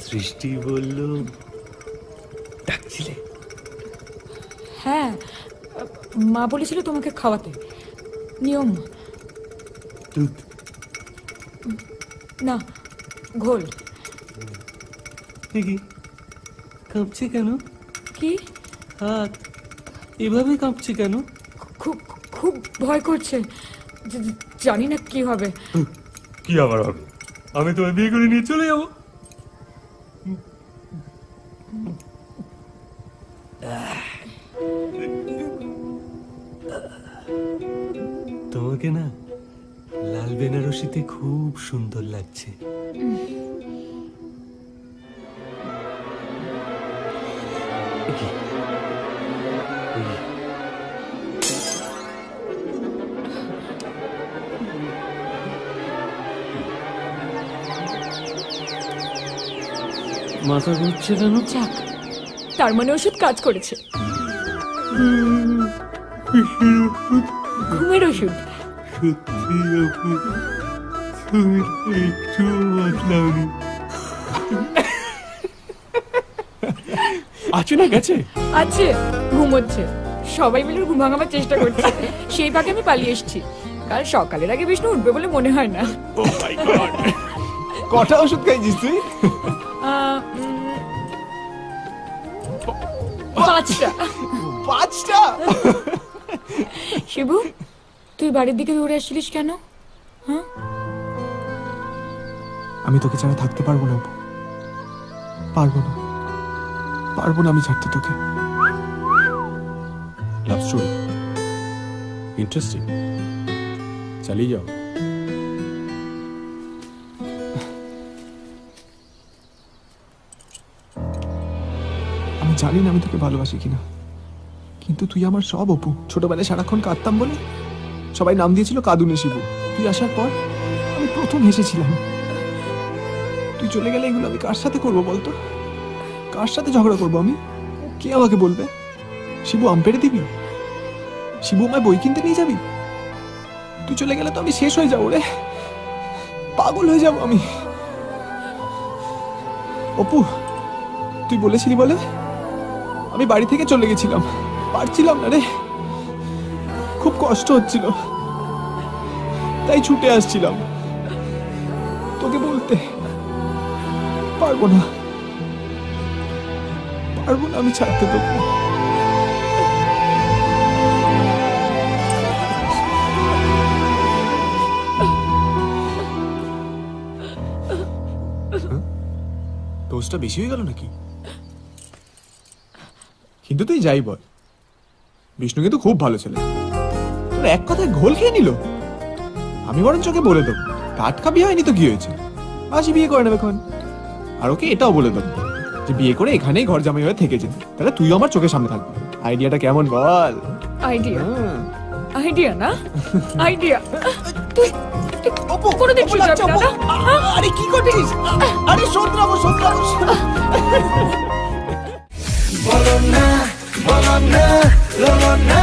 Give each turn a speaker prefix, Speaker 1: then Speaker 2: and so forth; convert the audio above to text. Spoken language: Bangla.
Speaker 1: সৃষ্টি বলল ডাকছিলে?
Speaker 2: হ্যাঁ, মা বলেছিল তোমাকে খাওয়াতে, নিয়ম।
Speaker 1: দুধ
Speaker 2: না, ঘোল।
Speaker 1: দেখি কাঁপছে কেন?
Speaker 2: কি
Speaker 1: হাত এভাবে কাঁপছে কেন?
Speaker 2: খুব খুব ভয় করছে, জানি না কি হবে।
Speaker 1: কি আবার হবে? আমি তোমায় বিয়ে করে নিয়ে চলে যাবো। তোমাকে না লাল বেনারসিতে খুব সুন্দর লাগছে। মাথা ঘুরছে কেন?
Speaker 2: যাক, তার মানে ওষুধ কাজ করেছে। ঘুমের ওষুধ।
Speaker 1: সত্যি আপু, তুমি একটু বদলাওনি। আছে না গেছে?
Speaker 2: আছে, ঘুমোচ্ছে। সবাই মিলে ঘুম ভাঙাবার চেষ্টা করছে, সেই ফাঁকে আমি পালিয়ে এসেছি। কাল সকালের আগে বিষ্ণু উঠবে বলে মনে হয় না।
Speaker 3: কটা ওষুধ খাইছিস তুই?
Speaker 2: 5টা।
Speaker 3: 5টা?
Speaker 2: শিবু, তুই বাড়ির দিকে দৌড়ে আসছিলিস কেন? হ্যাঁ,
Speaker 3: আমি তোকে ছাড়া থাকতে পারবো না, পারবো না, পারবো না আমি ছাড়তে তোকে।
Speaker 4: লাভ স্টোরি ইন্টারেস্টিং, চালিয়ে যাও।
Speaker 3: আমি জানি না আমি তোকে ভালোবাসি কিনা, কিন্তু তুই আমার সব অপু। ছোটবেলায় সারাক্ষণ কাঁদতাম বলে সবাই নাম দিয়েছিল কাঁদুনে শিবু। তুই আসার পর আমি প্রথম হেসেছিলাম। তুই চলে গেলে এগুলো আমি কার সাথে করবো বলতো? কার সাথে ঝগড়া করবো আমি? কে আমাকে বলবে শিবু আম পেড়ে দিবি? শিবু আমায় বই কিনতে নিয়ে যাবি? তুই চলে গেলে তো আমি শেষ হয়ে যাবো রে, পাগল হয়ে যাবো আমি। অপু, তুই বলেছিলি বলে আমি বাড়ি থেকে চলে গেছিলাম, পারছিলাম না রে, খুব কষ্ট হচ্ছিল, তাই ছুটে আসছিলাম তোকে বলতে। পারবো না, পারবো না আমি ছাড়তে তোকে। ডোজটা বেশি হয়ে গেল নাকি? কিন্তু তুই যাই বল, বিষ্ণু কিন্তু খুব ভালো ছেলে। তোর এক কথায় ঘোল খেয়ে নিল। আমি বরং চোখে বলে দেবো, টাটকা বিয়ে হয়নি তো কি হয়েছে, মাসি বিয়ে করে নেবে এখন। আর ওকে এটাও বলে দেবো যে বিয়ে করে এখানেই ঘর জামাই হয়ে থেকে যেতে, তাহলে তুইও আমার চোখের সামনে থাকবি। আইডিয়াটা কেমন বল?
Speaker 2: আইডিয়া? আইডিয়া না, আইডিয়া। তুই করে দেখছিস?
Speaker 3: আরে কি করছিস? আরে শোধরাবো শোধরাবো। বলো না, বলো না, বলো না।